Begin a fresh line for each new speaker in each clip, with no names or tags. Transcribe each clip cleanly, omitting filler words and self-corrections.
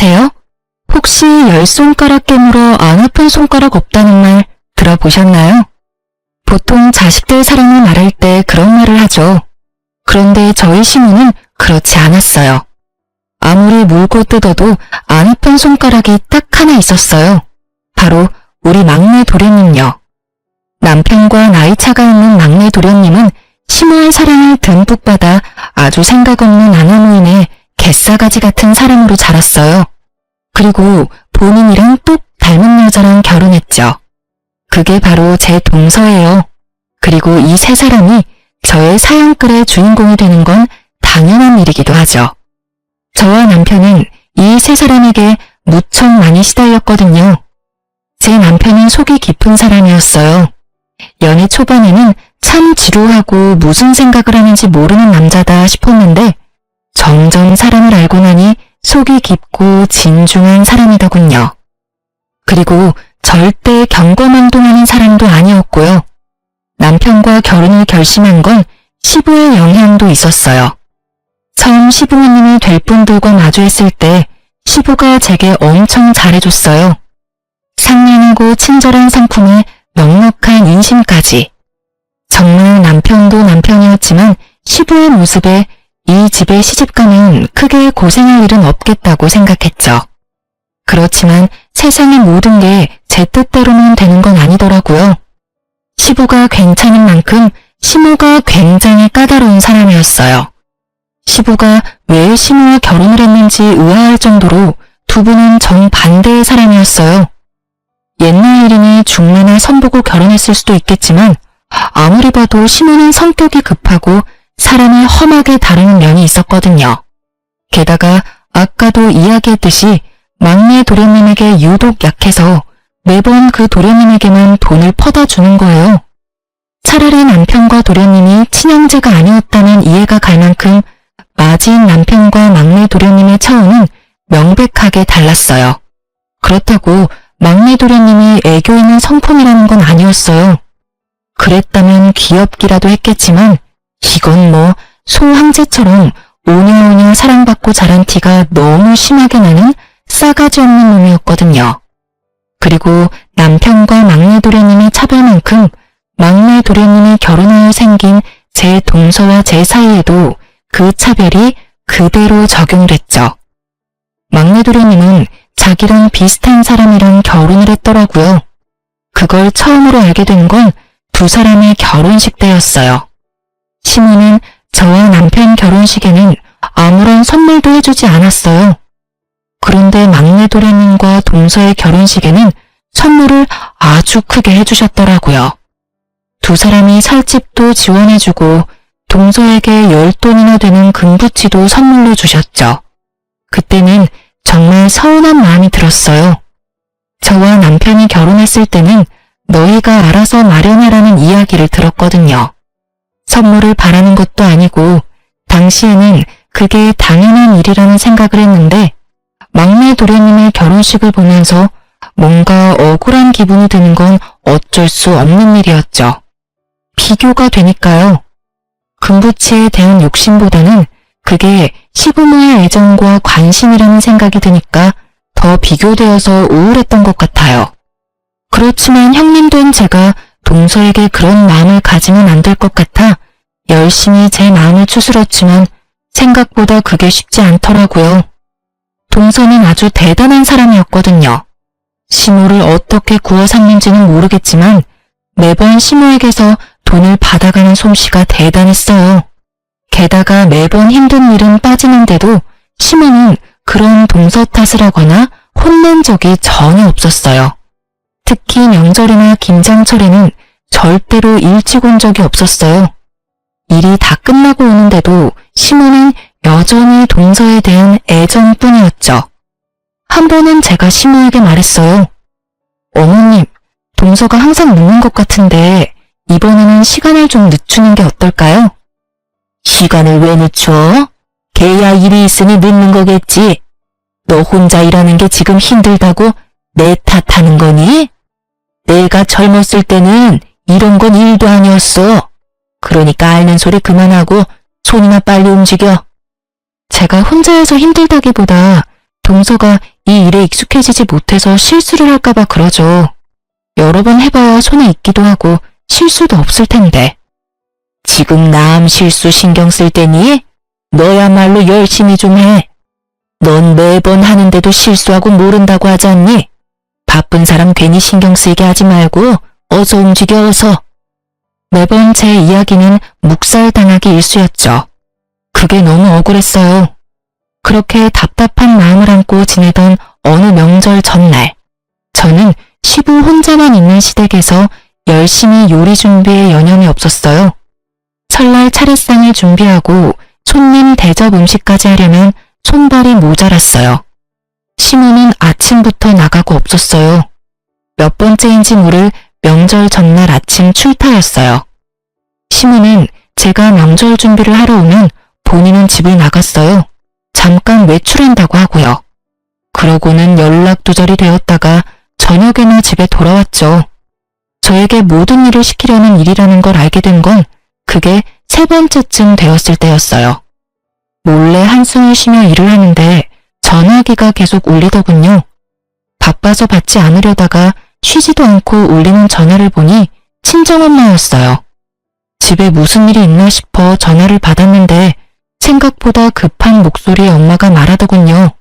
아세요? 혹시 10손가락 깨물어 안 아픈 손가락 없다는 말 들어보셨나요? 보통 자식들 사랑을 말할 때 그런 말을 하죠. 그런데 저희 시모는 그렇지 않았어요. 아무리 물고 뜯어도 안 아픈 손가락이 딱 하나 있었어요. 바로 우리 막내 도련님요. 남편과 나이 차가 있는 막내 도련님은 시모의 사랑을 듬뿍 받아 아주 생각 없는 아나무인의 갯사가지 같은 사람으로 자랐어요. 그리고 본인이랑 똑 닮은 여자랑 결혼했죠. 그게 바로 제 동서예요. 그리고 이 세 사람이 저의 사연글의 주인공이 되는 건 당연한 일이기도 하죠. 저와 남편은 이 세 사람에게 무척 많이 시달렸거든요. 제 남편은 속이 깊은 사람이었어요. 연애 초반에는 참 지루하고 무슨 생각을 하는지 모르는 남자다 싶었는데 점점 사람을 알고 나니 속이 깊고 진중한 사람이더군요. 그리고 절대 경거망동하는 사람도 아니었고요. 남편과 결혼을 결심한 건 시부의 영향도 있었어요. 처음 시부모님이 될 분들과 마주했을 때 시부가 제게 엄청 잘해줬어요. 상냥하고 친절한 성품에 넉넉한 인심까지. 정말 남편도 남편이었지만 시부의 모습에 이 집에 시집가면 크게 고생할 일은 없겠다고 생각했죠. 그렇지만 세상의 모든 게 제 뜻대로만 되는 건 아니더라고요. 시부가 괜찮은 만큼 시모가 굉장히 까다로운 사람이었어요. 시부가 왜 시모와 결혼을 했는지 의아할 정도로 두 분은 정반대의 사람이었어요. 옛날 일이니 중매나 선보고 결혼했을 수도 있겠지만 아무리 봐도 시모는 성격이 급하고 사람을 험하게 다루는 면이 있었거든요. 게다가 아까도 이야기했듯이 막내 도련님에게 유독 약해서 매번 그 도련님에게만 돈을 퍼다 주는 거예요. 차라리 남편과 도련님이 친형제가 아니었다면 이해가 갈 만큼 맞이인 남편과 막내 도련님의 차원은 명백하게 달랐어요. 그렇다고 막내 도련님이 애교 있는 성품이라는 건 아니었어요. 그랬다면 귀엽기라도 했겠지만 이건 뭐 소황제처럼 오냐오냐 사랑받고 자란 티가 너무 심하게 나는 싸가지 없는 놈이었거든요. 그리고 남편과 막내 도련님의 차별만큼 막내 도련님이 결혼하여 생긴 제 동서와 제 사이에도 그 차별이 그대로 적용됐죠. 막내 도련님은 자기랑 비슷한 사람이랑 결혼을 했더라고요. 그걸 처음으로 알게 된 건 두 사람의 결혼식 때였어요. 시모는 저와 남편 결혼식에는 아무런 선물도 해주지 않았어요. 그런데 막내 도련님과 동서의 결혼식에는 선물을 아주 크게 해주셨더라고요. 두 사람이 살 집도 지원해주고 동서에게 10돈이나 되는 금부치도 선물로 주셨죠. 그때는 정말 서운한 마음이 들었어요. 저와 남편이 결혼했을 때는 너희가 알아서 마련하라는 이야기를 들었거든요. 선물을 바라는 것도 아니고 당시에는 그게 당연한 일이라는 생각을 했는데 막내 도련님의 결혼식을 보면서 뭔가 억울한 기분이 드는 건 어쩔 수 없는 일이었죠. 비교가 되니까요. 금부치에 대한 욕심보다는 그게 시부모의 애정과 관심이라는 생각이 드니까 더 비교되어서 우울했던 것 같아요. 그렇지만 형님 된 제가 동서에게 그런 마음을 가지면 안 될 것 같아 열심히 제 마음을 추스렀지만 생각보다 그게 쉽지 않더라고요. 동서는 아주 대단한 사람이었거든요. 시모를 어떻게 구워 샀는지는 모르겠지만 매번 시모에게서 돈을 받아가는 솜씨가 대단했어요. 게다가 매번 힘든 일은 빠지는데도 시모는 그런 동서 탓을 하거나 혼낸 적이 전혀 없었어요. 특히 명절이나 김장철에는 절대로 일찍 온 적이 없었어요. 일이 다 끝나고 오는데도 시모는 여전히 동서에 대한 애정뿐이었죠. 한 번은 제가 시모에게 말했어요. 어머님, 동서가 항상 늦는 것 같은데 이번에는 시간을 좀 늦추는 게 어떨까요? 시간을 왜 늦춰? 걔야 일이 있으니 늦는 거겠지. 너 혼자 일하는 게 지금 힘들다고 내 탓하는 거니? 내가 젊었을 때는 이런 건 일도 아니었어. 그러니까 앓는 소리 그만하고 손이나 빨리 움직여. 제가 혼자여서 힘들다기보다 동서가 이 일에 익숙해지지 못해서 실수를 할까봐 그러죠. 여러 번 해봐야 손에 익기도 하고 실수도 없을 텐데. 지금 남 실수 신경 쓸 때니? 너야말로 열심히 좀 해. 넌 매번 하는데도 실수하고 모른다고 하지 않니? 바쁜 사람 괜히 신경 쓰이게 하지 말고 어서 움직여 어서. 매번 제 이야기는 묵살당하기 일쑤였죠. 그게 너무 억울했어요. 그렇게 답답한 마음을 안고 지내던 어느 명절 전날, 저는 시부 혼자만 있는 시댁에서 열심히 요리 준비에 여념이 없었어요. 설날 차례상을 준비하고 손님 대접 음식까지 하려면 손발이 모자랐어요. 시모는 아침부터 나가고 없었어요. 몇 번째인지 모를 명절 전날 아침 출타였어요. 시모는 제가 명절 준비를 하러 오면 본인은 집을 나갔어요. 잠깐 외출한다고 하고요. 그러고는 연락두절이 되었다가 저녁에나 집에 돌아왔죠. 저에게 모든 일을 시키려는 일이라는 걸 알게 된 건 그게 3번째쯤 되었을 때였어요. 몰래 한숨을 쉬며 일을 하는데 전화기가 계속 울리더군요. 바빠서 받지 않으려다가 쉬지도 않고 울리는 전화를 보니 친정엄마였어요. 집에 무슨 일이 있나 싶어 전화를 받았는데 생각보다 급한 목소리의 엄마가 말하더군요.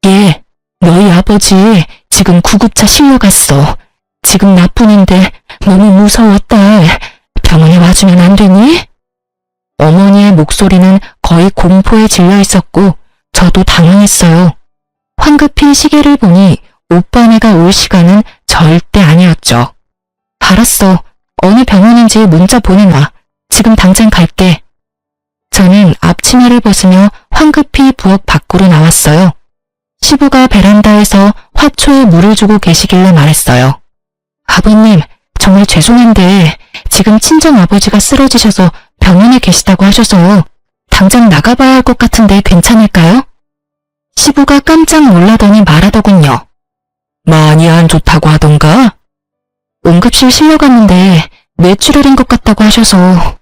예, 너희 아버지 지금 구급차 실려갔어. 지금 나뿐인데 너무 무서워 딸. 병원에 와주면 안 되니? 어머니의 목소리는 거의 공포에 질려 있었고 저도 당황했어요. 황급히 시계를 보니 오빠네가 올 시간은 절대 아니었죠. 알았어. 어느 병원인지 문자 보내놔. 지금 당장 갈게. 저는 앞치마를 벗으며 황급히 부엌 밖으로 나왔어요. 시부가 베란다에서 화초에 물을 주고 계시길래 말했어요. 아버님, 정말 죄송한데 지금 친정아버지가 쓰러지셔서 병원에 계시다고 하셔서 당장 나가봐야 할 것 같은데 괜찮을까요? 시부가 깜짝 놀라더니 말하더군요. 많이 안 좋다고 하던가? 응급실 실려갔는데 뇌출혈인 것 같다고 하셔서.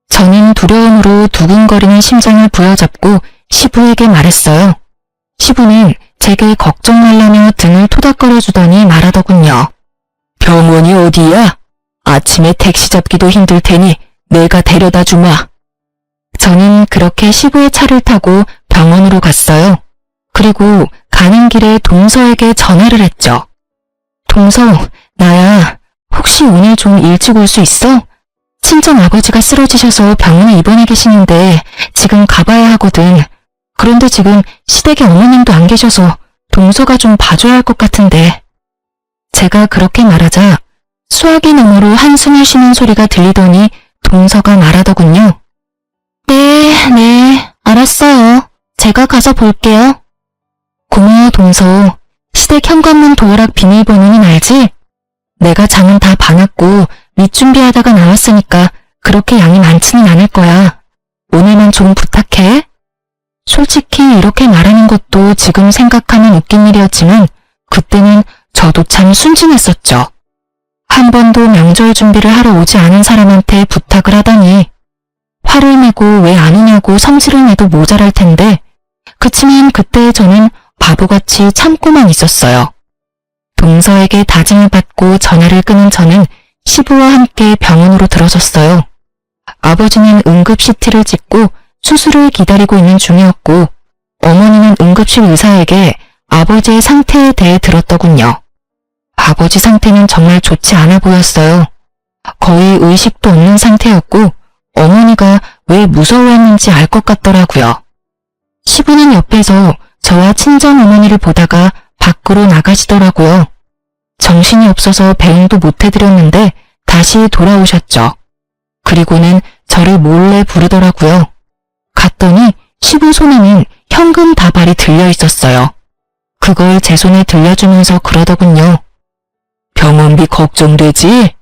저는 두려움으로 두근거리는 심장을 부여잡고 시부에게 말했어요. 시부는 제게 걱정 말라며 등을 토닥거려주더니 말하더군요. 병원이 어디야? 아침에 택시 잡기도 힘들 테니 내가 데려다 주마. 저는 그렇게 시부의 차를 타고 병원으로 갔어요. 그리고 가는 길에 동서에게 전화를 했죠. 동서, 나야. 혹시 오늘 좀 일찍 올 수 있어? 친정 아버지가 쓰러지셔서 병원에 입원해 계시는데 지금 가봐야 하거든. 그런데 지금 시댁에 어머님도 안 계셔서 동서가 좀 봐줘야 할 것 같은데. 제가 그렇게 말하자 수화기 너머로 한숨을 쉬는 소리가 들리더니 동서가 말하더군요. 네, 알았어요. 제가 가서 볼게요. 고마워 동서. 시댁 현관문 도어락 비밀번호는 알지? 내가 장은 다 봐놨고 밑준비하다가 나왔으니까 그렇게 양이 많지는 않을 거야. 오늘만 좀 부탁해. 솔직히 이렇게 말하는 것도 지금 생각하면 웃긴 일이었지만 그때는 저도 참 순진했었죠. 한 번도 명절 준비를 하러 오지 않은 사람한테 부탁을 하다니. 화를 내고 왜 안 오냐고 성질을 내도 모자랄 텐데 그치만 그때 저는 바보같이 참고만 있었어요. 동서에게 다짐을 받고 전화를 끊은 저는 시부와 함께 병원으로 들어섰어요. 아버지는 응급 CT를 찍고 수술을 기다리고 있는 중이었고 어머니는 응급실 의사에게 아버지의 상태에 대해 들었더군요. 아버지 상태는 정말 좋지 않아 보였어요. 거의 의식도 없는 상태였고 어머니가 왜 무서워했는지 알 것 같더라고요. 시부는 옆에서 저와 친정 어머니를 보다가 밖으로 나가시더라고요. 정신이 없어서 배웅도 못 해드렸는데 다시 돌아오셨죠. 그리고는 저를 몰래 부르더라고요. 갔더니 시부 손에는 현금 다발이 들려 있었어요. 그걸 제 손에 들려주면서 그러더군요. 병원비 걱정되지?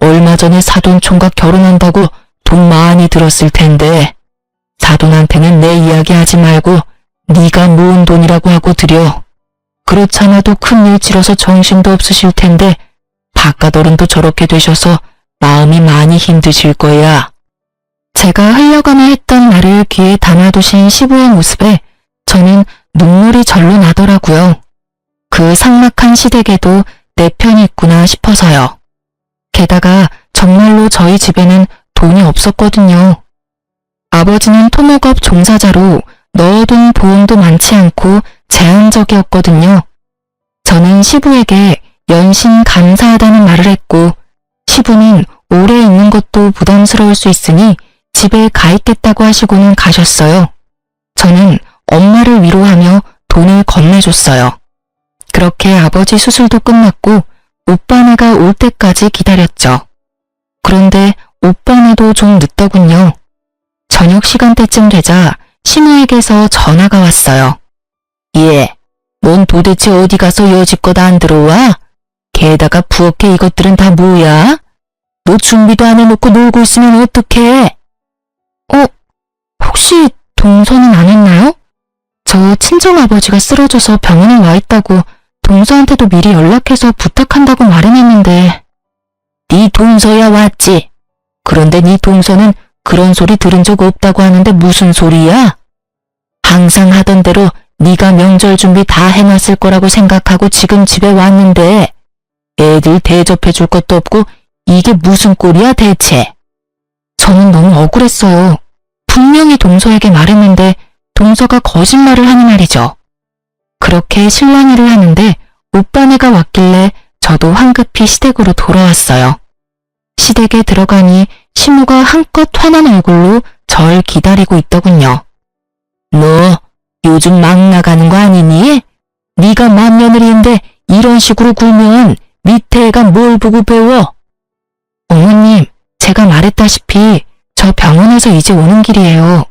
얼마 전에 사돈 총각 결혼한다고 돈 많이 들었을 텐데 사돈한테는 내 이야기 하지 말고 네가 모은 돈이라고 하고 드려. 그렇잖아도 큰일 치러서 정신도 없으실 텐데 바깥 어른도 저렇게 되셔서 마음이 많이 힘드실 거야. 제가 흘려가며 했던 말을 귀에 담아두신 시부의 모습에 저는 눈물이 절로 나더라고요. 그 삭막한 시댁에도 내 편이 있구나 싶어서요. 게다가 정말로 저희 집에는 돈이 없었거든요. 아버지는 토목업 종사자로 넣어둔 보험도 많지 않고 제한적이었거든요. 저는 시부에게 연신 감사하다는 말을 했고, 시부는 오래 있는 것도 부담스러울 수 있으니 집에 가 있겠다고 하시고는 가셨어요. 저는 엄마를 위로하며 돈을 건네줬어요. 그렇게 아버지 수술도 끝났고 오빠네가 올 때까지 기다렸죠. 그런데 오빠네도 좀 늦더군요. 저녁 시간대쯤 되자 시무에게서 전화가 왔어요. 예, 넌 도대체 어디 가서 여지껏 안 들어와? 게다가 부엌에 이것들은 다 뭐야? 너 준비도 안 해놓고 놀고 있으면 어떡해? 혹시 동서는 안 했나요? 저 친정아버지가 쓰러져서 병원에 와 있다고 동서한테도 미리 연락해서 부탁한다고 말해놨는데. 네 동서야 왔지. 그런데 네 동서는 그런 소리 들은 적 없다고 하는데 무슨 소리야? 항상 하던 대로 네가 명절 준비 다 해놨을 거라고 생각하고 지금 집에 왔는데 애들 대접해줄 것도 없고 이게 무슨 꼴이야 대체? 저는 너무 억울했어요. 분명히 동서에게 말했는데 동서가 거짓말을 하는 말이죠. 그렇게 실랑이를 하는데 오빠네가 왔길래 저도 황급히 시댁으로 돌아왔어요. 시댁에 들어가니 시무가 한껏 화난 얼굴로 절 기다리고 있더군요. 너 요즘 막 나가는 거 아니니? 네가 맏며느리인데 이런 식으로 굴면 밑에 애가 뭘 보고 배워? 어머님, 제가 말했다시피 저 병원에서 이제 오는 길이에요.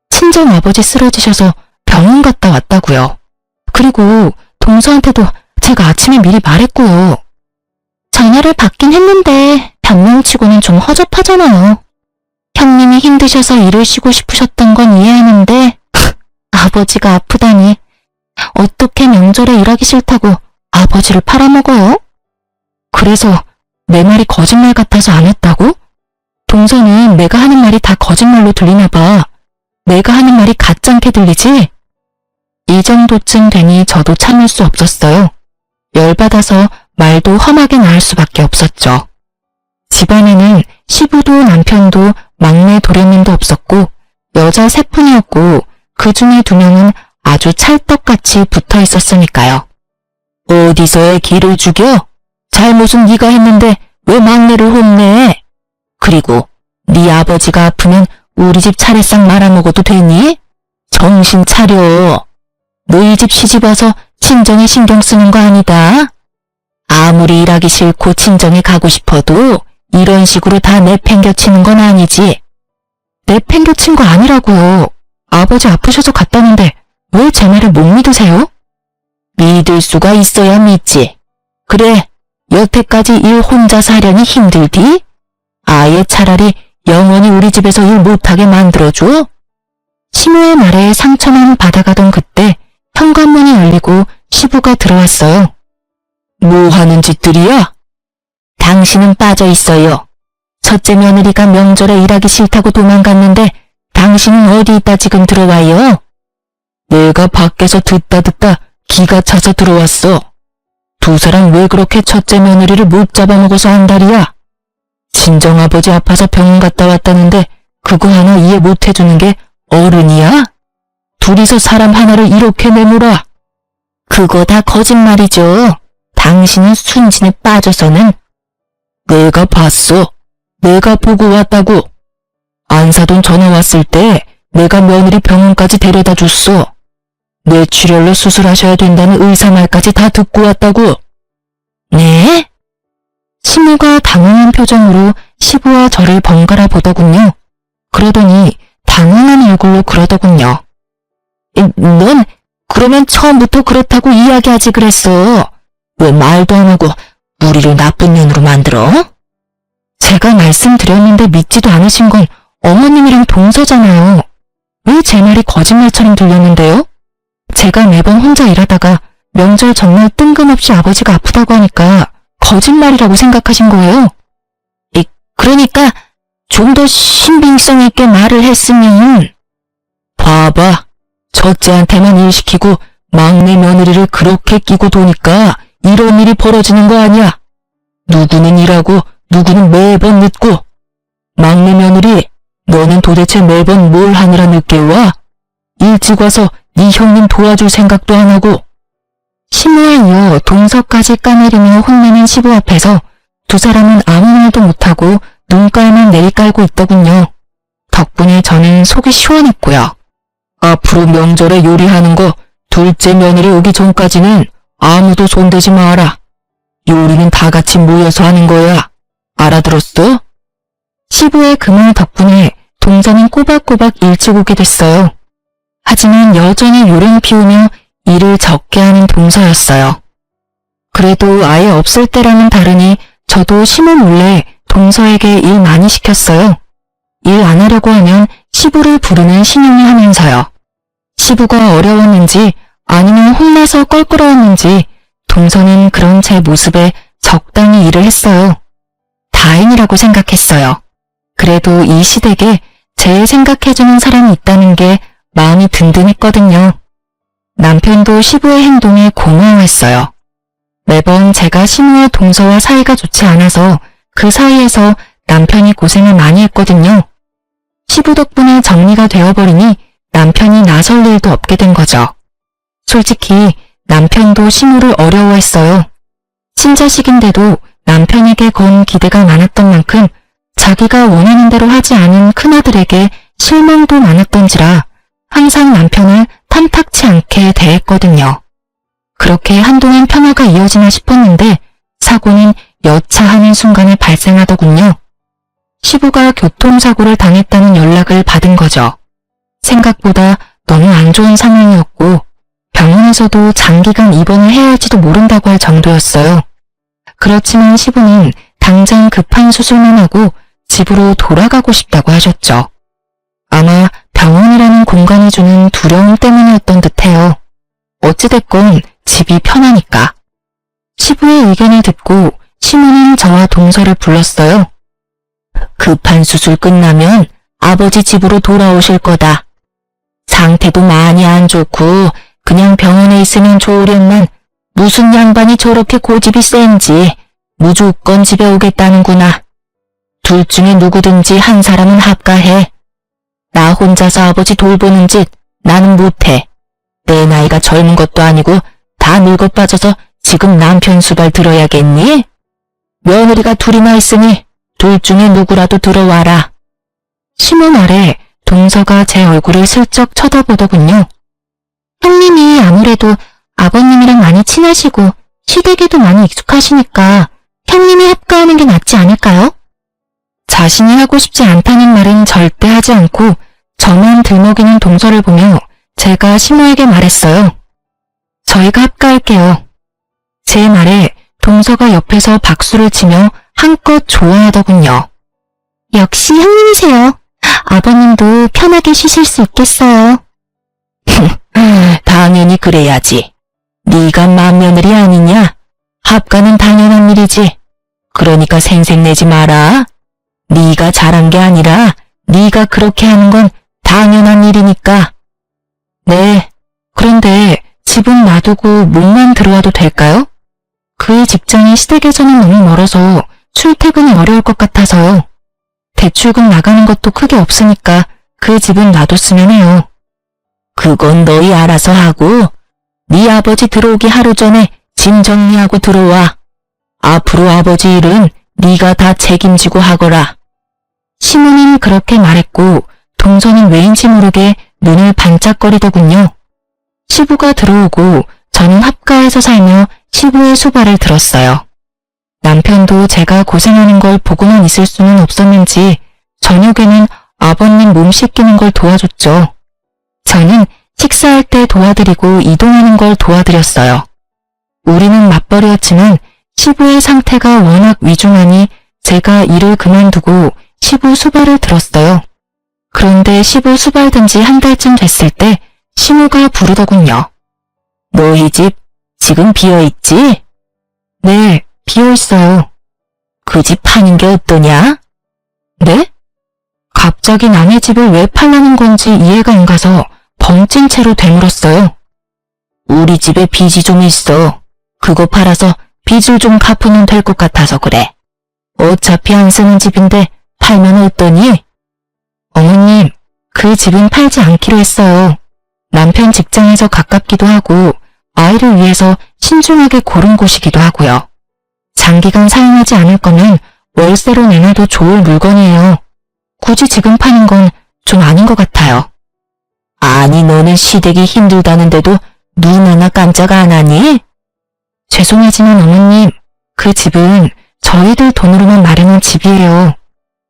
친정 아버지 쓰러지셔서 병원 갔다 왔다고요. 그리고 동서한테도 제가 아침에 미리 말했고요. 전화를 받긴 했는데 변명치고는 좀 허접하잖아요. 형님이 힘드셔서 일을 쉬고 싶으셨던 건 이해하는데 아버지가 아프다니 어떻게 명절에 일하기 싫다고 아버지를 팔아먹어요? 그래서 내 말이 거짓말 같아서 안 했다고? 동서는 내가 하는 말이 다 거짓말로 들리나 봐. 내가 하는 말이 가짜게 들리지? 이 정도쯤 되니 저도 참을 수 없었어요. 열받아서 말도 험하게 나올 수밖에 없었죠. 집안에는 시부도 남편도 막내 도련님도 없었고 여자 세 분이었고 그 중에 2명은 아주 찰떡같이 붙어 있었으니까요. 어디서의 기를 죽여? 잘못은 네가 했는데 왜 막내를 혼내? 그리고 네 아버지가 아프면 우리 집 차례상 말아먹어도 되니? 정신 차려. 너희 집 시집와서 친정에 신경 쓰는 거 아니다. 아무리 일하기 싫고 친정에 가고 싶어도 이런 식으로 다 내팽겨치는 건 아니지. 내팽겨친 거 아니라고요. 아버지 아프셔서 갔다는데 왜 제 말을 못 믿으세요? 믿을 수가 있어야 믿지. 그래, 여태까지 일 혼자서 하려니 힘들디? 아예 차라리 영원히 우리 집에서 일 못하게 만들어줘? 시무의 말에 상처만 받아가던 그때 현관문이 열리고 시부가 들어왔어요. 뭐 하는 짓들이야? 당신은 빠져있어요. 첫째 며느리가 명절에 일하기 싫다고 도망갔는데 당신은 어디 있다 지금 들어와요? 내가 밖에서 듣다 기가 차서 들어왔어. 두 사람 왜 그렇게 첫째 며느리를 못 잡아먹어서 안달이야? 친정아버지 아파서 병원 갔다 왔다는데 그거 하나 이해 못 해주는 게 어른이야? 둘이서 사람 하나를 이렇게 내몰아. 그거 다 거짓말이죠. 당신은 순진에 빠져서는. 내가 봤어. 내가 보고 왔다고. 안사돈 전화 왔을 때 내가 며느리 병원까지 데려다 줬어. 뇌출혈로 수술하셔야 된다는 의사 말까지 다 듣고 왔다고. 네? 시무가 당황한 표정으로 시부와 저를 번갈아 보더군요. 그러더니 당황한 얼굴로 그러더군요. 넌 그러면 처음부터 그렇다고 이야기하지 그랬어. 왜 말도 안 하고 우리를 나쁜 년으로 만들어? 제가 말씀드렸는데 믿지도 않으신 건 어머님이랑 동서잖아요. 왜 제 말이 거짓말처럼 들렸는데요? 제가 매번 혼자 일하다가 명절 정말 뜬금없이 아버지가 아프다고 하니까 거짓말이라고 생각하신 거예요. 그러니까 좀 더 신빙성 있게 말을 했으면. 봐봐. 첫째한테만 일 시키고 막내 며느리를 그렇게 끼고 도니까 이런 일이 벌어지는 거 아니야. 누구는 일하고 누구는 매번 늦고. 막내 며느리, 너는 도대체 매번 뭘 하느라 늦게 와? 일찍 와서 네 형님 도와줄 생각도 안 하고. 시무에 이어 동서까지 까내리며 혼내는 시부 앞에서 두 사람은 아무 말도 못하고 눈깔만 내리깔고 있더군요. 덕분에 저는 속이 시원했고요. 앞으로 명절에 요리하는 거 둘째 며느리 오기 전까지는 아무도 손대지 마라. 요리는 다 같이 모여서 하는 거야. 알아들었어? 시부의 그 말 덕분에 동서는 꼬박꼬박 일찍 오게 됐어요. 하지만 여전히 요령 피우며 일을 적게 하는 동서였어요. 그래도 아예 없을 때랑은 다르니 저도 시모 몰래 동서에게 일 많이 시켰어요. 일 안 하려고 하면 시부를 부르는 신용을 하면서요. 시부가 어려웠는지 아니면 혼나서 껄끄러웠는지 동서는 그런 제 모습에 적당히 일을 했어요. 다행이라고 생각했어요. 그래도 이 시댁에 제 생각해주는 사람이 있다는 게 마음이 든든했거든요. 남편도 시부의 행동에 고마워했어요. 매번 제가 시모와 동서와 사이가 좋지 않아서 그 사이에서 남편이 고생을 많이 했거든요. 시부 덕분에 정리가 되어버리니 남편이 나설 일도 없게 된 거죠. 솔직히 남편도 시모를 어려워했어요. 친자식인데도 남편에게 건 기대가 많았던 만큼 자기가 원하는 대로 하지 않은 큰아들에게 실망도 많았던지라 항상 남편을 탐탁치 않게 대했거든요. 그렇게 한동안 평화가 이어지나 싶었는데 사고는 여차하는 순간에 발생하더군요. 시부가 교통사고를 당했다는 연락을 받은 거죠. 생각보다 너무 안 좋은 상황이었고 병원에서도 장기간 입원을 해야 할지도 모른다고 할 정도였어요. 그렇지만 시부는 당장 급한 수술만 하고 집으로 돌아가고 싶다고 하셨죠. 아마 병원이라는 공간이 주는 두려움 때문이었던 듯해요. 어찌됐건 집이 편하니까. 시부의 의견을 듣고 시모는 저와 동서를 불렀어요. 급한 수술 끝나면 아버지 집으로 돌아오실 거다. 상태도 많이 안 좋고 그냥 병원에 있으면 좋으련만 무슨 양반이 저렇게 고집이 센지 무조건 집에 오겠다는구나. 둘 중에 누구든지 한 사람은 합가해. 나 혼자서 아버지 돌보는 짓 나는 못해. 내 나이가 젊은 것도 아니고 다 늙어 빠져서 지금 남편 수발 들어야겠니? 며느리가 둘이나 있으니 둘 중에 누구라도 들어와라. 시모 말에 동서가 제 얼굴을 슬쩍 쳐다보더군요. 형님이 아무래도 아버님이랑 많이 친하시고 시댁에도 많이 익숙하시니까 형님이 합가하는 게 낫지 않을까요? 자신이 하고 싶지 않다는 말은 절대 하지 않고 저만 들먹이는 동서를 보며 제가 시모에게 말했어요. 저희가 합가할게요. 제 말에 동서가 옆에서 박수를 치며 한껏 좋아하더군요. 역시 형님이세요. 아버님도 편하게 쉬실 수 있겠어요. 당연히 그래야지. 네가 맏며느리 아니냐? 합가는 당연한 일이지. 그러니까 생색내지 마라. 네가 잘한 게 아니라 네가 그렇게 하는 건 당연한 일이니까. 네, 그런데 집은 놔두고 몸만 들어와도 될까요? 그의 직장이 시댁에서는 너무 멀어서 출퇴근이 어려울 것 같아서요. 대출금 나가는 것도 크게 없으니까 그 집은 놔뒀으면 해요. 그건 너희 알아서 하고 네 아버지 들어오기 하루 전에 짐 정리하고 들어와. 앞으로 아버지 일은 네가 다 책임지고 하거라. 시모는 그렇게 말했고 동서는 왜인지 모르게 눈을 반짝거리더군요. 시부가 들어오고 저는 합가에서 살며 시부의 수발을 들었어요. 남편도 제가 고생하는 걸 보고만 있을 수는 없었는지 저녁에는 아버님 몸 씻기는 걸 도와줬죠. 저는 식사할 때 도와드리고 이동하는 걸 도와드렸어요. 우리는 맞벌이였지만 시부의 상태가 워낙 위중하니 제가 일을 그만두고 시부 수발을 들었어요. 그런데 시부 수발된 지 한 달쯤 됐을 때 시모가 부르더군요. 너희 집 지금 비어있지? 네, 비어있어요. 그 집 파는 게 어떠냐? 네? 갑자기 남의 집을 왜 팔라는 건지 이해가 안 가서 벙찐 채로 되물었어요. 우리 집에 빚이 좀 있어. 그거 팔아서 빚을 좀 갚으면 될 것 같아서 그래. 어차피 안 쓰는 집인데 팔면 어떠니? 어머님, 그 집은 팔지 않기로 했어요. 남편 직장에서 가깝기도 하고 아이를 위해서 신중하게 고른 곳이기도 하고요. 장기간 사용하지 않을 거면 월세로 내놔도 좋을 물건이에요. 굳이 지금 파는 건 좀 아닌 것 같아요. 아니, 너는 시댁이 힘들다는데도 눈 하나 깜짝 안 하니? 죄송하지만 어머님, 그 집은 저희들 돈으로만 마련한 집이에요.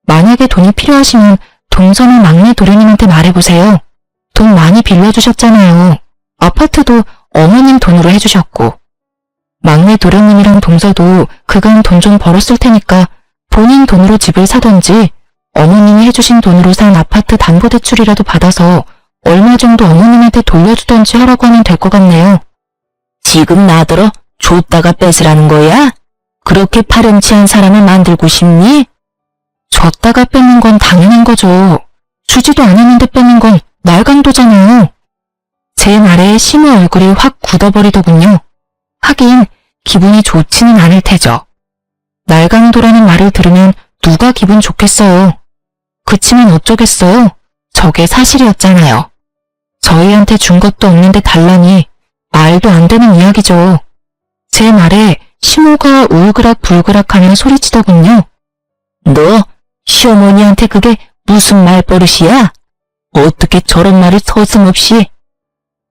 만약에 돈이 필요하시면 동서는 막내 도련님한테 말해보세요. 돈 많이 빌려주셨잖아요. 아파트도 어머님 돈으로 해주셨고. 막내 도련님이랑 동서도 그간 돈 좀 벌었을 테니까 본인 돈으로 집을 사던지 어머님이 해주신 돈으로 산 아파트 담보대출이라도 받아서 얼마 정도 어머님한테 돌려주던지 하라고 하면 될 것 같네요. 지금 나더러 줬다가 뺏으라는 거야? 그렇게 파렴치한 사람을 만들고 싶니? 줬다가 뺏는 건 당연한 거죠. 주지도 않았는데 뺏는 건 말강도잖아요. 제 말에 시모 얼굴이 확 굳어버리더군요. 하긴 기분이 좋지는 않을 테죠. 날강도라는 말을 들으면 누가 기분 좋겠어요. 그치만 어쩌겠어요. 저게 사실이었잖아요. 저희한테 준 것도 없는데 달라니 말도 안 되는 이야기죠. 제 말에 시모가 울그락불그락하며 소리치더군요. 너 시어머니한테 그게 무슨 말버릇이야? 어떻게 저런 말을 서슴없이?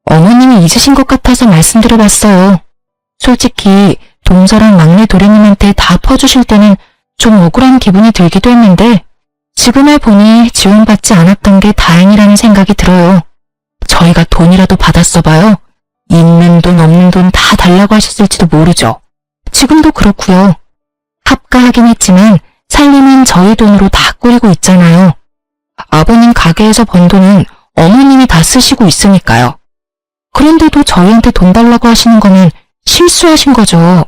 어머님이 잊으신 것 같아서 말씀드려봤어요. 솔직히 동서랑 막내 도련님한테 다 퍼주실 때는 좀 억울한 기분이 들기도 했는데 지금에 보니 지원받지 않았던 게 다행이라는 생각이 들어요. 저희가 돈이라도 받았어 봐요. 있는 돈 없는 돈 다 달라고 하셨을지도 모르죠. 지금도 그렇고요. 합가하긴 했지만 살림은 저희 돈으로 다 꾸리고 있잖아요. 아버님 가게에서 번 돈은 어머님이 다 쓰시고 있으니까요. 그런데도 저희한테 돈 달라고 하시는 거면 실수하신 거죠.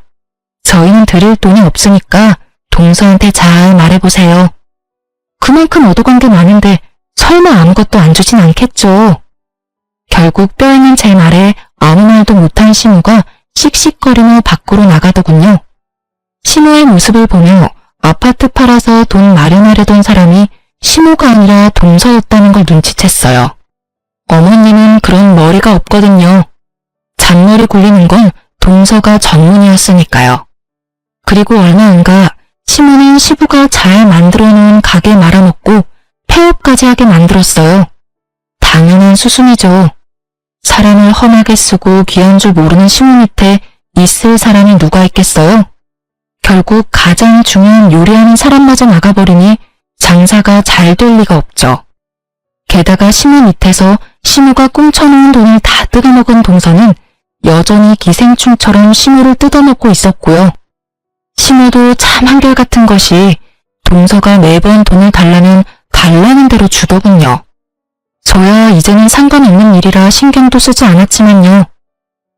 저희는 드릴 돈이 없으니까 동서한테 잘 말해보세요. 그만큼 얻어간 게 많은데 설마 아무것도 안 주진 않겠죠. 결국 뼈있는 제 말에 아무 말도 못한 시모가 씩씩거리며 밖으로 나가더군요. 시모의 모습을 보며 아파트 팔아서 돈 마련하려던 사람이 시모가 아니라 동서였다는 걸 눈치챘어요. 어머님은 그런 머리가 없거든요. 잔머리 굴리는 건 동서가 전문이었으니까요. 그리고 얼마 안가 시모는 시부가 잘 만들어놓은 가게 말아먹고 폐업까지 하게 만들었어요. 당연한 수순이죠. 사람을 험하게 쓰고 귀한 줄 모르는 시모 밑에 있을 사람이 누가 있겠어요? 결국 가장 중요한 요리하는 사람마저 나가버리니 장사가 잘 될 리가 없죠. 게다가 시모 밑에서 시모가 꽁쳐놓은 돈을 다 뜯어먹은 동서는 여전히 기생충처럼 시모를 뜯어먹고 있었고요. 시모도 참 한결같은 것이 동서가 매번 돈을 달라면 달라는 대로 주더군요. 저야 이제는 상관없는 일이라 신경도 쓰지 않았지만요.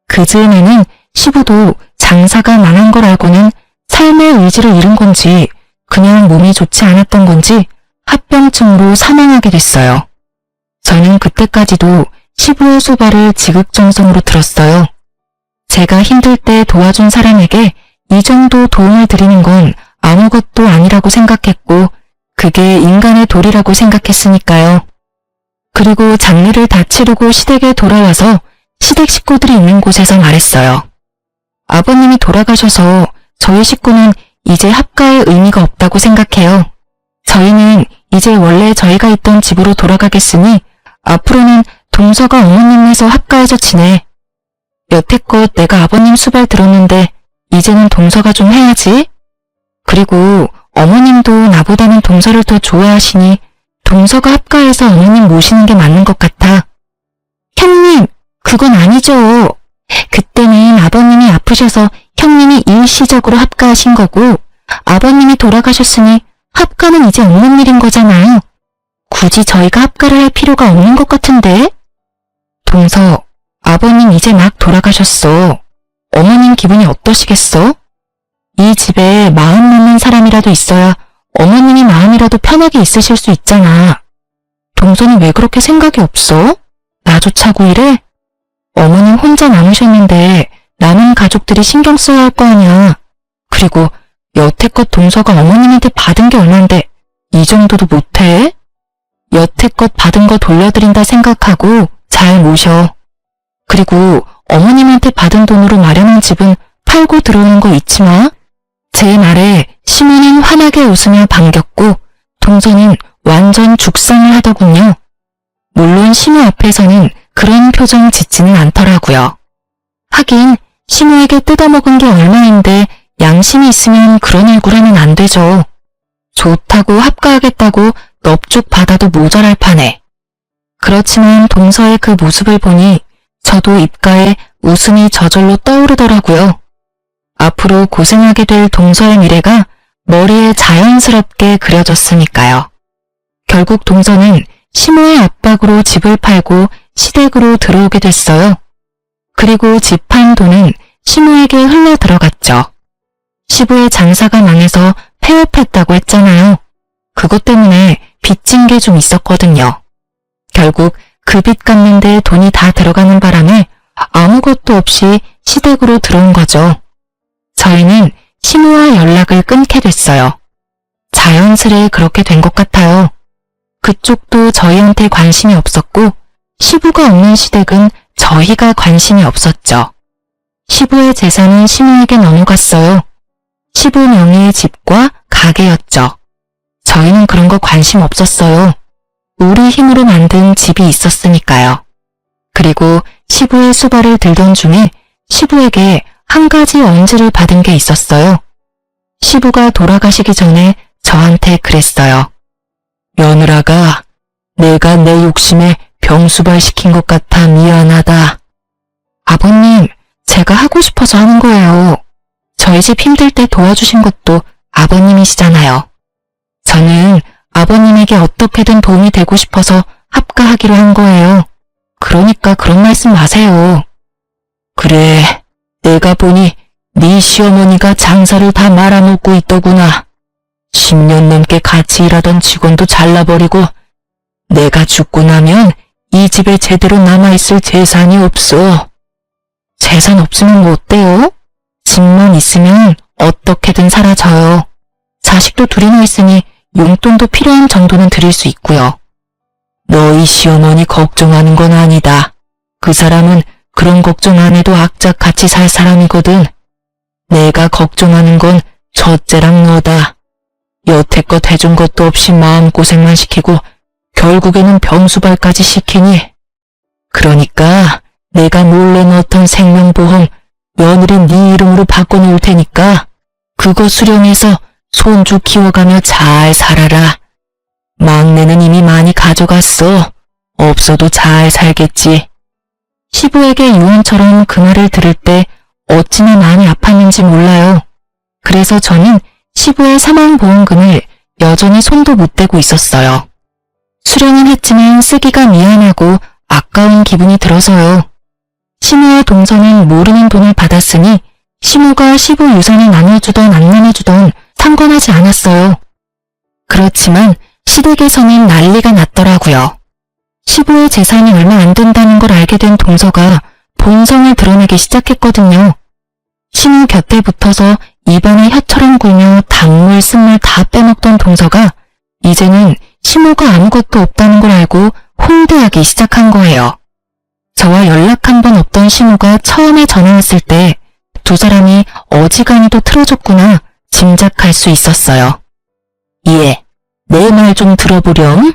그 즈음에는 시부도 장사가 망한 걸 알고는 삶의 의지를 잃은 건지 그냥 몸이 좋지 않았던 건지 합병증으로 사망하게 됐어요. 저는 그때까지도 시부의 소발을 지극정성으로 들었어요. 제가 힘들 때 도와준 사람에게 이 정도 도움을 드리는 건 아무것도 아니라고 생각했고 그게 인간의 도리라고 생각했으니까요. 그리고 장례를 다 치르고 시댁에 돌아와서 시댁 식구들이 있는 곳에서 말했어요. 아버님이 돌아가셔서 저희 식구는 이제 합가의 의미가 없다고 생각해요. 저희는 이제 원래 저희가 있던 집으로 돌아가겠으니 앞으로는 동서가 어머님에서 합가해서 지내. 여태껏 내가 아버님 수발 들었는데 이제는 동서가 좀 해야지. 그리고 어머님도 나보다는 동서를 더 좋아하시니 동서가 합가해서 어머님 모시는 게 맞는 것 같아. 형님, 그건 아니죠. 그때는 아버님이 아프셔서 형님이 일시적으로 합가하신 거고 아버님이 돌아가셨으니 합가는 이제 없는 일인 거잖아요. 굳이 저희가 합가를 할 필요가 없는 것 같은데? 동서, 아버님 이제 막 돌아가셨어. 어머님 기분이 어떠시겠어? 이 집에 마음 맞는 사람이라도 있어야 어머님이 마음이라도 편하게 있으실 수 있잖아. 동서는 왜 그렇게 생각이 없어? 나조차고 이래? 어머님 혼자 남으셨는데 남은 가족들이 신경 써야 할 거 아니야. 그리고 여태껏 동서가 어머님한테 받은 게 얼만데 이 정도도 못해? 여태껏 받은 거 돌려드린다 생각하고 잘 모셔. 그리고 어머님한테 받은 돈으로 마련한 집은 팔고 들어오는 거 잊지 마. 제 말에 시모는 환하게 웃으며 반겼고 동서는 완전 죽상을 하더군요. 물론 시모 앞에서는 그런 표정 짓지는 않더라고요. 하긴 시모에게 뜯어먹은 게 얼마인데 양심이 있으면 그런 얼굴 하면 안 되죠. 좋다고 합가하겠다고 넙죽 받아도 모자랄 판에. 그렇지만 동서의 그 모습을 보니 저도 입가에 웃음이 저절로 떠오르더라고요. 앞으로 고생하게 될 동서의 미래가 머리에 자연스럽게 그려졌으니까요. 결국 동서는 시모의 압박으로 집을 팔고 시댁으로 들어오게 됐어요. 그리고 집 판 돈은 시모에게 흘러 들어갔죠. 시부의 장사가 망해서 폐업했다고 했잖아요. 그것 때문에 빚진 게 좀 있었거든요. 결국 그 빚 갚는 데 돈이 다 들어가는 바람에 아무것도 없이 시댁으로 들어온 거죠. 저희는 시모와 연락을 끊게 됐어요. 자연스레 그렇게 된 것 같아요. 그쪽도 저희한테 관심이 없었고 시부가 없는 시댁은 저희가 관심이 없었죠. 시부의 재산은 시모에게 넘어갔어요. 시부 명의의 집과 가게였죠. 저희는 그런 거 관심 없었어요. 우리 힘으로 만든 집이 있었으니까요. 그리고 시부의 수발을 들던 중에 시부에게 한 가지 언지를 받은 게 있었어요. 시부가 돌아가시기 전에 저한테 그랬어요. 며느라가 내가 내 욕심에 병수발 시킨 것 같아 미안하다. 아버님, 제가 하고 싶어서 하는 거예요. 저희 집 힘들 때 도와주신 것도 아버님이시잖아요. 저는 아버님에게 어떻게든 도움이 되고 싶어서 합가하기로 한 거예요. 그러니까 그런 말씀 마세요. 그래, 내가 보니 네 시어머니가 장사를 다 말아먹고 있더구나. 10년 넘게 같이 일하던 직원도 잘라버리고 내가 죽고 나면 이 집에 제대로 남아있을 재산이 없어. 재산 없으면 뭐 어때요? 집만 있으면 어떻게든 사라져요. 자식도 둘이나 있으니 용돈도 필요한 정도는 드릴 수 있고요. 너희 시어머니 걱정하는 건 아니다. 그 사람은 그런 걱정 안 해도 악착같이 살 사람이거든. 내가 걱정하는 건 첫째랑 너다. 여태껏 해준 것도 없이 마음고생만 시키고 결국에는 병수발까지 시키니. 그러니까 내가 몰래 넣었던 생명보험 며느리 네 이름으로 바꿔놓을 테니까 그거 수령해서 손주 키워가며 잘 살아라. 막내는 이미 많이 가져갔어. 없어도 잘 살겠지. 시부에게 유언처럼 그 말을 들을 때 어찌나 마음이 아팠는지 몰라요. 그래서 저는 시부의 사망보험금을 여전히 손도 못 대고 있었어요. 수령은 했지만 쓰기가 미안하고 아까운 기분이 들어서요. 시모와 동서는 모르는 돈을 받았으니 시모가 시부 유산을 나눠주던 안 나눠주던 상관하지 않았어요. 그렇지만 시댁에서는 난리가 났더라고요. 시부의 재산이 얼마 안 된다는 걸 알게 된 동서가 본성을 드러내기 시작했거든요. 시모 곁에 붙어서 입안에 혀처럼 굴며 단물 쓴물 다 빼먹던 동서가 이제는 시모가 아무것도 없다는 걸 알고 홍대하기 시작한 거예요. 저와 연락 한 번 없던 시모가 처음에 전화했을 때 두 사람이 어지간히도 틀어졌구나 짐작할 수 있었어요. 예, 내 말 좀 들어보렴.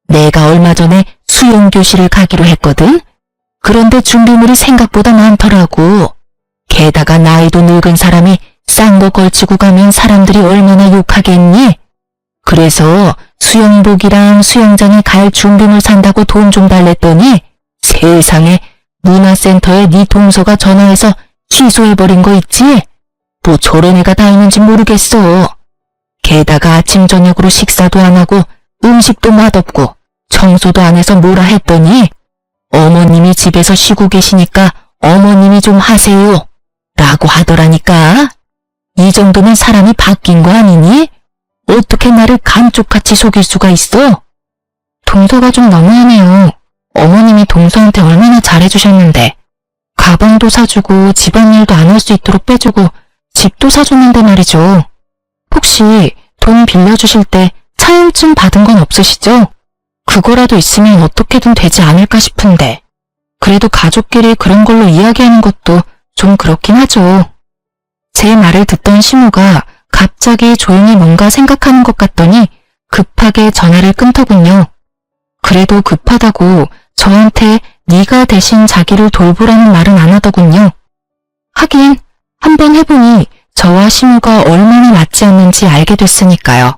내가 얼마 전에 수영교실을 가기로 했거든. 그런데 준비물이 생각보다 많더라고. 게다가 나이도 늙은 사람이 싼 거 걸치고 가면 사람들이 얼마나 욕하겠니? 그래서 수영복이랑 수영장에 갈 준비물 산다고 돈 좀 달랬더니 세상에 문화센터에 네 동서가 전화해서 취소해버린 거 있지? 뭐 저런 애가 다 있는지 모르겠어. 게다가 아침 저녁으로 식사도 안 하고 음식도 맛없고 청소도 안 해서 뭐라 했더니 어머님이 집에서 쉬고 계시니까 어머님이 좀 하세요 라고 하더라니까. 이 정도면 사람이 바뀐 거 아니니? 어떻게 나를 감쪽같이 속일 수가 있어? 동서가 좀 너무하네요. 어머님이 동서한테 얼마나 잘해주셨는데 가방도 사주고 집안일도 안 할 수 있도록 빼주고 집도 사줬는데 말이죠. 혹시 돈 빌려주실 때 차용증 받은 건 없으시죠? 그거라도 있으면 어떻게든 되지 않을까 싶은데 그래도 가족끼리 그런 걸로 이야기하는 것도 좀 그렇긴 하죠. 제 말을 듣던 시모가 갑자기 조용히 뭔가 생각하는 것 같더니 급하게 전화를 끊더군요. 그래도 급하다고 저한테 네가 대신 자기를 돌보라는 말은 안 하더군요. 하긴 한번 해보니 저와 시모가 얼마나 맞지 않는지 알게 됐으니까요.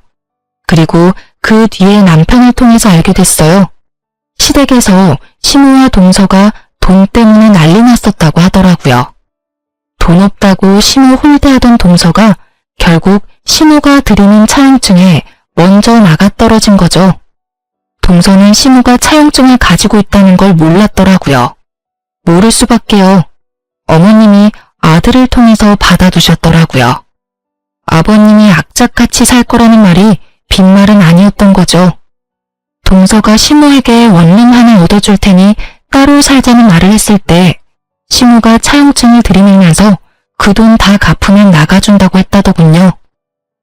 그리고 그 뒤에 남편을 통해서 알게 됐어요. 시댁에서 시모와 동서가 돈 때문에 난리 났었다고 하더라고요. 돈 없다고 시모 홀대하던 동서가 결국 시모가 드리는 차용증에 먼저 나가떨어진 거죠. 동서는 시모가 차용증을 가지고 있다는 걸 몰랐더라고요. 모를 수밖에요. 어머님이 아들을 통해서 받아두셨더라고요. 아버님이 악착같이 살 거라는 말이 빈말은 아니었던 거죠. 동서가 시모에게 원룸 하나 얻어줄 테니 따로 살자는 말을 했을 때 시모가 차용증을 들이밀면서 그 돈 다 갚으면 나가준다고 했다더군요.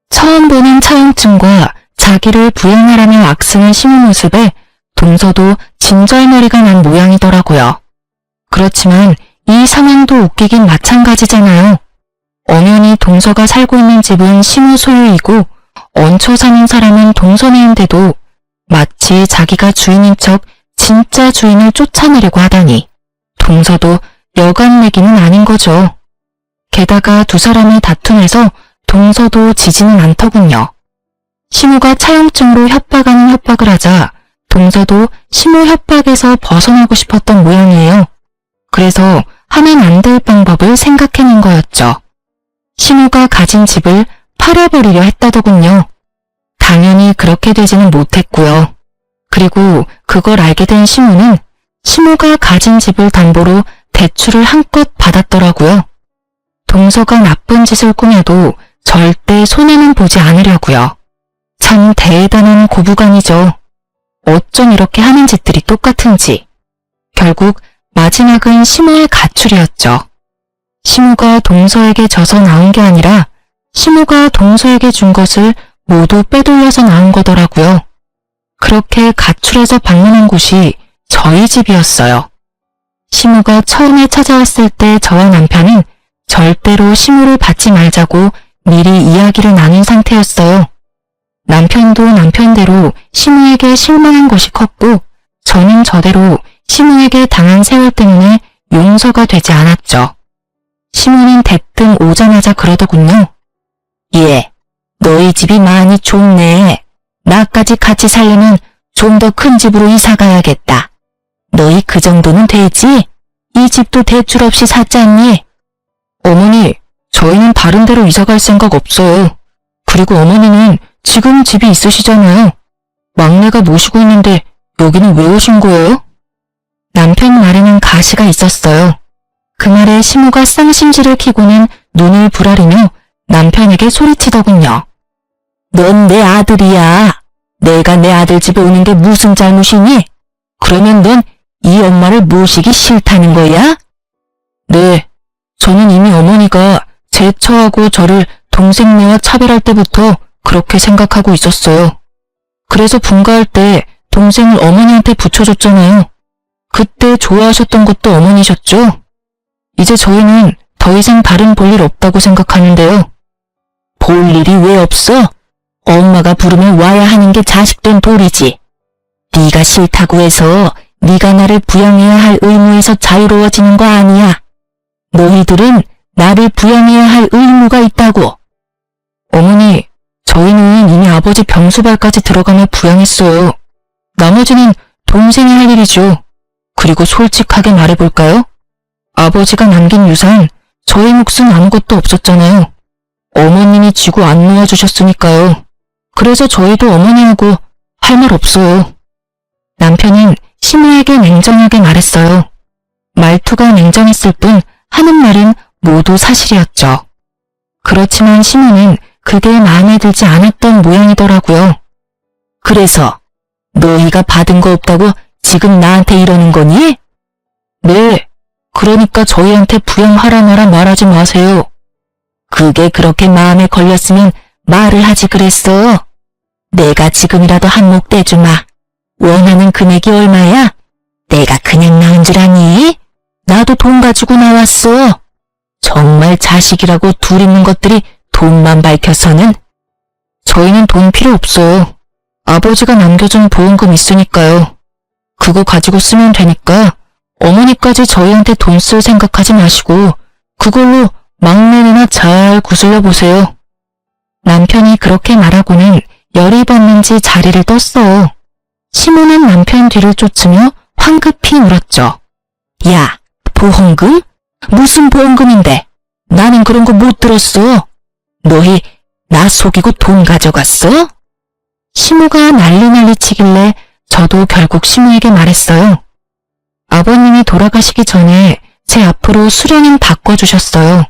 처음 보는 차용증과 자기를 부양하라며 악쓰는 시모 모습에 동서도 진절머리가 난 모양이더라고요. 그렇지만 이 상황도 웃기긴 마찬가지잖아요. 엄연히 동서가 살고 있는 집은 시모 소유이고 얹혀 사는 사람은 동서네인데도 마치 자기가 주인인 척 진짜 주인을 쫓아내려고 하다니 동서도 여간 내기는 아닌 거죠. 게다가 두 사람의 다툼에서 동서도 지지는 않더군요. 시모가 차용증으로 협박하는 협박을 하자 동서도 시모 협박에서 벗어나고 싶었던 모양이에요. 그래서 하면 안 될 방법을 생각해낸 거였죠. 시모가 가진 집을 팔아버리려 했다더군요. 당연히 그렇게 되지는 못했고요. 그리고 그걸 알게 된 시모는 시모가 가진 집을 담보로 대출을 한껏 받았더라고요. 동서가 나쁜 짓을 꾸며도 절대 손해는 보지 않으려고요. 참 대단한 고부간이죠. 어쩜 이렇게 하는 짓들이 똑같은지. 결국 마지막은 시모의 가출이었죠. 시모가 동서에게 져서 나온 게 아니라 시모가 동서에게 준 것을 모두 빼돌려서 나온 거더라고요. 그렇게 가출해서 방문한 곳이 저희 집이었어요. 시모가 처음에 찾아왔을 때 저와 남편은 절대로 시모를 받지 말자고 미리 이야기를 나눈 상태였어요. 남편도 남편대로 시모에게 실망한 것이 컸고 저는 저대로 시모에게 당한 세월 때문에 용서가 되지 않았죠. 시모는 대뜸 오자마자 그러더군요. 예, 너희 집이 많이 좁네. 나까지 같이 살려면 좀 더 큰 집으로 이사 가야겠다. 너희 그 정도는 되지? 이 집도 대출 없이 샀잖니? 어머니, 저희는 다른 데로 이사 갈 생각 없어요. 그리고 어머니는 지금 집이 있으시잖아요. 막내가 모시고 있는데 여기는 왜 오신 거예요? 남편 말에는 가시가 있었어요. 그 말에 시모가 쌍심지를 켜고는 눈을 부라리며 남편에게 소리치더군요. 넌 내 아들이야. 내가 내 아들 집에 오는 게 무슨 잘못이니? 그러면 넌 이 엄마를 모시기 싫다는 거야? 네, 저는 이미 어머니가 제 처하고 저를 동생네와 차별할 때부터 그렇게 생각하고 있었어요. 그래서 분가할 때 동생을 어머니한테 붙여줬잖아요. 그때 좋아하셨던 것도 어머니셨죠? 이제 저희는 더 이상 다른 볼일 없다고 생각하는데요. 볼 일이 왜 없어? 엄마가 부르면 와야 하는 게 자식된 도리지. 네가 싫다고 해서 네가 나를 부양해야 할 의무에서 자유로워지는 거 아니야. 너희들은 나를 부양해야 할 의무가 있다고. 어머니, 저희는 이미 아버지 병수발까지 들어가며 부양했어요. 나머지는 동생이 할 일이죠. 그리고 솔직하게 말해볼까요? 아버지가 남긴 유산, 저희 몫은 아무것도 없었잖아요. 어머님이 쥐고 안 놓아주셨으니까요. 그래서 저희도 어머니하고 할 말 없어요. 남편은 시모에게 냉정하게 말했어요. 말투가 냉정했을 뿐 하는 말은 모두 사실이었죠. 그렇지만 시모는 그게 마음에 들지 않았던 모양이더라고요. 그래서 너희가 받은 거 없다고 지금 나한테 이러는 거니? 네, 그러니까 저희한테 부양하라 마라 말하지 마세요. 그게 그렇게 마음에 걸렸으면 말을 하지 그랬어. 내가 지금이라도 한몫 떼주마. 원하는 금액이 얼마야? 내가 그냥 나온 줄 아니? 나도 돈 가지고 나왔어. 정말 자식이라고 둘 있는 것들이 돈만 밝혀서는. 저희는 돈 필요 없어요. 아버지가 남겨준 보험금 있으니까요. 그거 가지고 쓰면 되니까 어머니까지 저희한테 돈 쓸 생각하지 마시고 그걸로 막내나 잘 구슬려 보세요. 남편이 그렇게 말하고는 열이 받는지 자리를 떴어요. 시모는 남편 뒤를 쫓으며 황급히 물었죠. 야, 보험금? 무슨 보험금인데? 나는 그런 거 못 들었어. 너희 나 속이고 돈 가져갔어? 시모가 난리 치길래 저도 결국 시모에게 말했어요. 아버님이 돌아가시기 전에 제 앞으로 수령인 바꿔주셨어요.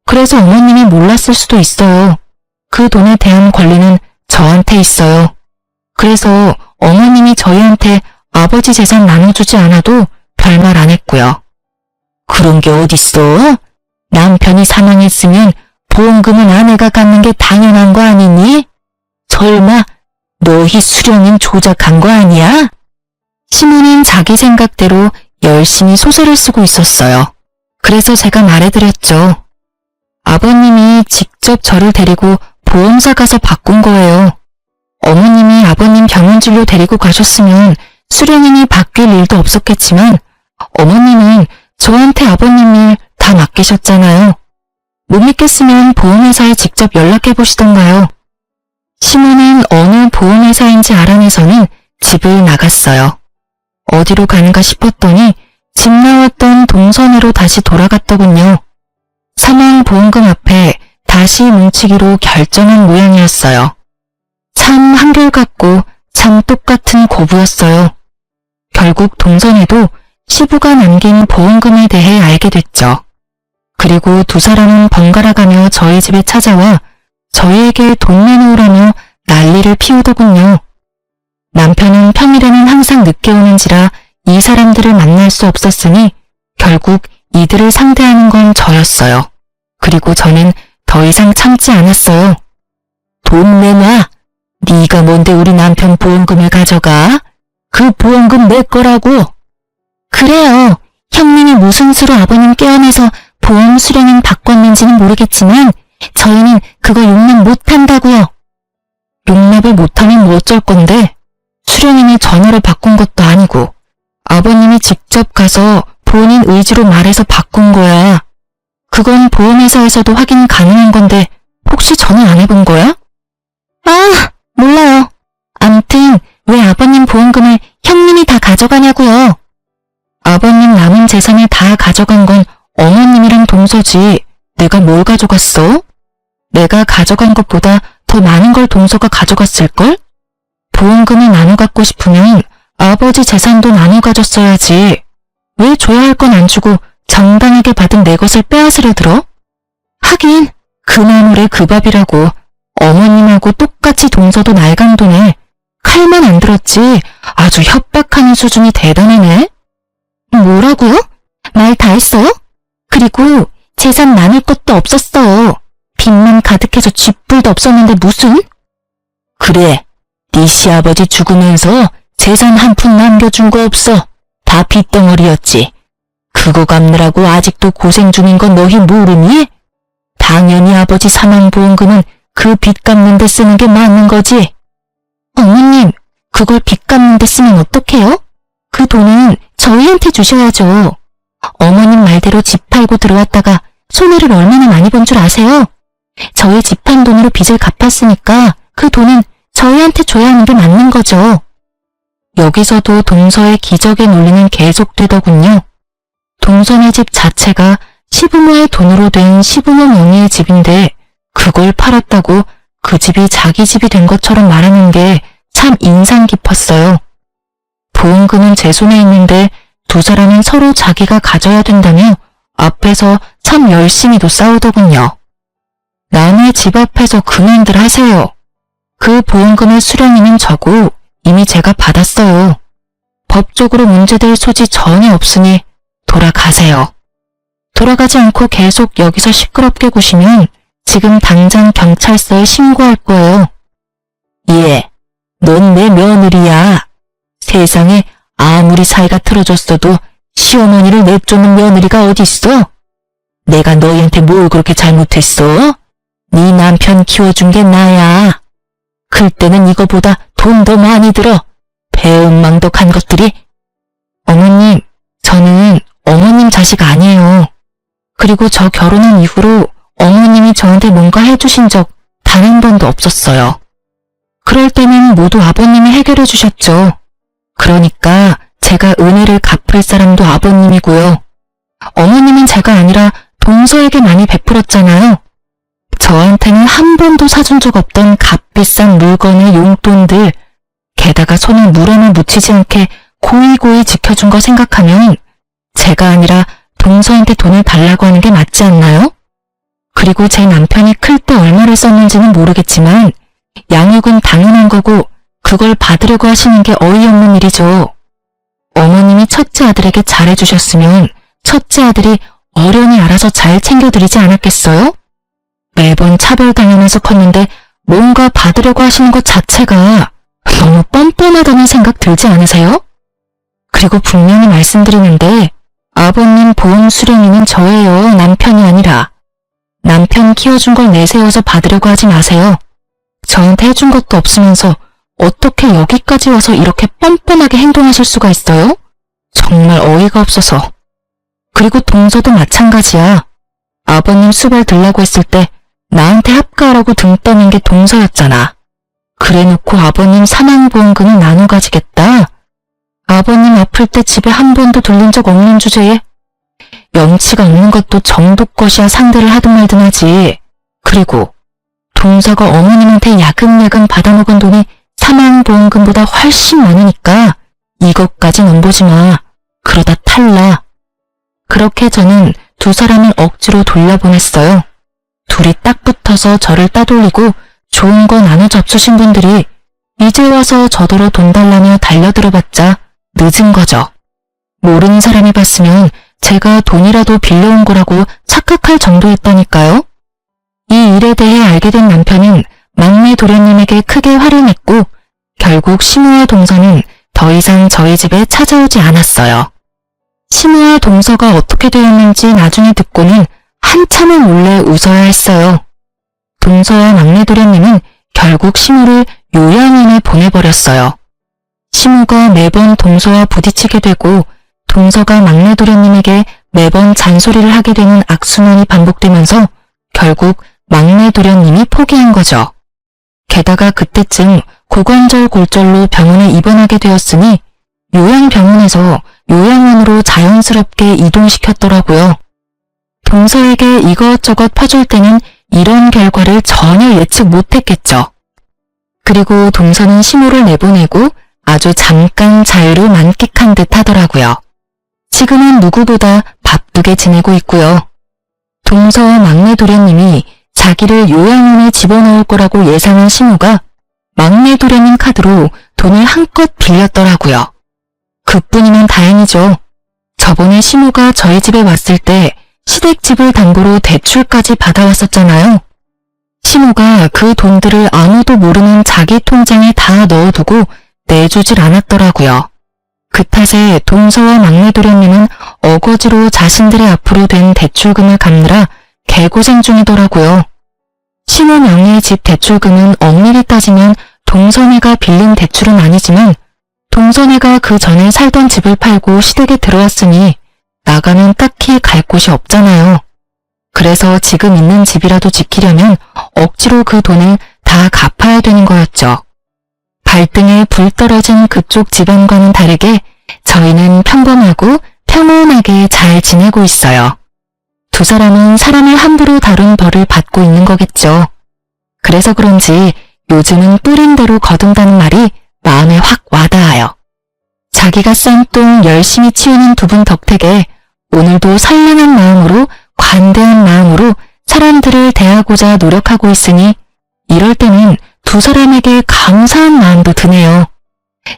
그래서 어머님이 몰랐을 수도 있어요. 그 돈에 대한 권리는 저한테 있어요. 그래서 어머님이 저희한테 아버지 재산 나눠주지 않아도 별말 안 했고요. 그런 게 어딨어? 남편이 사망했으면 보험금은 아내가 갖는 게 당연한 거 아니니? 설마 너희 수령인 조작한 거 아니야? 시모는 자기 생각대로 열심히 소설을 쓰고 있었어요. 그래서 제가 말해드렸죠. 아버님이 직접 저를 데리고 보험사 가서 바꾼 거예요. 어머님이 아버님 병원 진료 데리고 가셨으면 수령인이 바뀔 일도 없었겠지만 어머님은 저한테 아버님 일 다 맡기셨잖아요. 못 믿겠으면 보험회사에 직접 연락해보시던가요. 시모는 어느 보험회사인지 알아내서는 집을 나갔어요. 어디로 가는가 싶었더니 집 나왔던 동선으로 다시 돌아갔더군요. 사망보험금 앞에 다시 뭉치기로 결정한 모양이었어요. 참 한결같고 참 똑같은 고부였어요. 결국 동선에도 시부가 남긴 보험금에 대해 알게 됐죠. 그리고 두 사람은 번갈아가며 저희 집에 찾아와 저희에게 돈 내놓으라며 난리를 피우더군요. 남편은 평일에는 항상 늦게 오는지라 이 사람들을 만날 수 없었으니 결국 이들을 상대하는 건 저였어요. 그리고 저는 더 이상 참지 않았어요. 돈 내놔. 네가 뭔데 우리 남편 보험금을 가져가? 그 보험금 내 거라고. 그래요. 형님이 무슨 수로 아버님 깨어내서 보험 수령인 바꿨는지는 모르겠지만 저희는 그거 용납 못한다고요. 용납을 못하면 뭐 어쩔 건데? 수령인이 전화로 바꾼 것도 아니고 아버님이 직접 가서 본인 의지로 말해서 바꾼 거야. 그건 보험회사에서도 확인 가능한 건데 혹시 전화 안 해본 거야? 아, 몰라요. 암튼 왜 아버님 보험금을 형님이 다 가져가냐고요. 아버님 남은 재산을 다 가져간 건 어머님이랑 동서지 내가 뭘 가져갔어? 내가 가져간 것보다 더 많은 걸 동서가 가져갔을걸? 보험금을 나눠 갖고 싶으면 아버지 재산도 나눠 가졌어야지. 왜 줘야 할 건 안 주고 정당하게 받은 내 것을 빼앗으려 들어? 하긴 그 나물에 그 밥이라고. 어머님하고 똑같이 동서도 낡은 돈에 칼만 안 들었지 아주 협박하는 수준이 대단하네. 뭐라고요? 말 다 했어요? 그리고 재산 나눌 것도 없었어. 빚만 가득해서 쥐뿔도 없었는데 무슨? 그래, 네 시아버지 죽으면서 재산 한 푼 남겨준 거 없어. 다 빚덩어리였지. 그거 갚느라고 아직도 고생 중인 건 너희 모르니? 당연히 아버지 사망보험금은 그 빚 갚는 데 쓰는 게 맞는 거지. 어머님, 그걸 빚 갚는 데 쓰면 어떡해요? 그 돈은 저희한테 주셔야죠. 어머님 말대로 집 팔고 들어왔다가 손해를 얼마나 많이 본 줄 아세요? 저희 집 판 돈으로 빚을 갚았으니까 그 돈은 저희한테 줘야 하는 게 맞는 거죠. 여기서도 동서의 기적의 논리는 계속되더군요. 동서네 집 자체가 시부모의 돈으로 된 시부모 명의의 집인데 그걸 팔았다고 그 집이 자기 집이 된 것처럼 말하는 게 참 인상 깊었어요. 보험금은 제 손에 있는데 두 사람은 서로 자기가 가져야 된다며 앞에서 참 열심히도 싸우더군요. 남의 집 앞에서 그만들 하세요. 그 보험금의 수령인은 저고 이미 제가 받았어요. 법적으로 문제될 소지 전혀 없으니 돌아가세요. 돌아가지 않고 계속 여기서 시끄럽게 구시면 지금 당장 경찰서에 신고할 거예요. 예, 넌 내 며느리야. 세상에 아무리 사이가 틀어졌어도 시어머니를 내쫓는 며느리가 어딨어? 내가 너희한테 뭘 그렇게 잘못했어? 네 남편 키워준 게 나야. 클 때는 이거보다 돈 더 많이 들어. 배은망덕한 것들이. 어머님, 저는 어머님 자식 아니에요. 그리고 저 결혼한 이후로 어머님이 저한테 뭔가 해주신 적 단 한 번도 없었어요. 그럴 때는 모두 아버님이 해결해 주셨죠. 그러니까 제가 은혜를 갚을 사람도 아버님이고요. 어머님은 제가 아니라 동서에게 많이 베풀었잖아요. 저한테는 한 번도 사준 적 없던 값비싼 물건의 용돈들, 게다가 손에 물에만 묻히지 않게 고이고이 지켜준 거 생각하면 제가 아니라 동서한테 돈을 달라고 하는 게 맞지 않나요? 그리고 제 남편이 클 때 얼마를 썼는지는 모르겠지만 양육은 당연한 거고 그걸 받으려고 하시는 게 어이없는 일이죠. 어머님이 첫째 아들에게 잘해주셨으면 첫째 아들이 어련히 알아서 잘 챙겨드리지 않았겠어요? 매번 차별당하면서 컸는데 뭔가 받으려고 하시는 것 자체가 너무 뻔뻔하다는 생각 들지 않으세요? 그리고 분명히 말씀드리는데 아버님 보험 수령인은 저예요. 남편이 아니라. 남편 키워준 걸 내세워서 받으려고 하지 마세요. 저한테 해준 것도 없으면서 어떻게 여기까지 와서 이렇게 뻔뻔하게 행동하실 수가 있어요? 정말 어이가 없어서. 그리고 동서도 마찬가지야. 아버님 수발 들라고 했을 때 나한테 합가하라고 등 떠민 게 동서였잖아. 그래놓고 아버님 사망보험금은 나눠 가지겠다. 아버님 아플 때 집에 한 번도 들린 적 없는 주제에 염치가 없는 것도 정도껏이야 상대를 하든 말든 하지. 그리고 동서가 어머님한테 야금야금 받아먹은 돈이 사망보험금보다 훨씬 많으니까 이것까지 넘보지 마. 그러다 탈락. 그렇게 저는 두 사람을 억지로 돌려보냈어요. 둘이 딱 붙어서 저를 따돌리고 좋은 거 나눠 잡수신 분들이 이제 와서 저더러 돈 달라며 달려들어봤자 늦은 거죠. 모르는 사람이 봤으면 제가 돈이라도 빌려온 거라고 착각할 정도였다니까요. 이 일에 대해 알게 된 남편은 막내 도련님에게 크게 화를 냈고 결국 시무와 동서는 더 이상 저희 집에 찾아오지 않았어요. 시무와 동서가 어떻게 되었는지 나중에 듣고는 한참을 몰래 웃어야 했어요. 동서와 막내 도련님은 결국 시무를 요양원에 보내버렸어요. 시무가 매번 동서와 부딪히게 되고 동서가 막내 도련님에게 매번 잔소리를 하게 되는 악순환이 반복되면서 결국 막내 도련님이 포기한 거죠. 게다가 그때쯤 고관절 골절로 병원에 입원하게 되었으니 요양병원에서 요양원으로 자연스럽게 이동시켰더라고요. 동서에게 이것저것 퍼줄 때는 이런 결과를 전혀 예측 못했겠죠. 그리고 동서는 시무를 내보내고 아주 잠깐 자유를 만끽한 듯 하더라고요. 지금은 누구보다 바쁘게 지내고 있고요. 동서와 막내 도련님이 자기를 요양원에 집어넣을 거라고 예상한 시무가 막내 도련님 카드로 돈을 한껏 빌렸더라고요. 그뿐이면 다행이죠. 저번에 시무가 저희 집에 왔을 때 시댁집을 담보로 대출까지 받아왔었잖아요. 시무가 그 돈들을 아무도 모르는 자기 통장에 다 넣어두고 내주질 않았더라고요. 그 탓에 동서와 막내 도련님은 어거지로 자신들의 앞으로 된 대출금을 갚느라 개고생 중이더라고요. 시무 명의의 집 대출금은 엄밀히 따지면 동서네가 빌린 대출은 아니지만 동서네가 그 전에 살던 집을 팔고 시댁에 들어왔으니 나가면 딱히 갈 곳이 없잖아요. 그래서 지금 있는 집이라도 지키려면 억지로 그 돈을 다 갚아야 되는 거였죠. 발등에 불 떨어진 그쪽 집안과는 다르게 저희는 평범하고 평온하게 잘 지내고 있어요. 두 사람은 사람을 함부로 다룬 벌을 받고 있는 거겠죠. 그래서 그런지 요즘은 뿌린 대로 거둔다는 말이 마음에 확 와닿아요. 자기가 싼 똥 열심히 치우는 두 분 덕택에 오늘도 선량한 마음으로 관대한 마음으로 사람들을 대하고자 노력하고 있으니 이럴 때는 두 사람에게 감사한 마음도 드네요.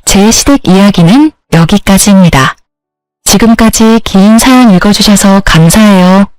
제 시댁 이야기는 여기까지입니다. 지금까지 긴 사연 읽어주셔서 감사해요.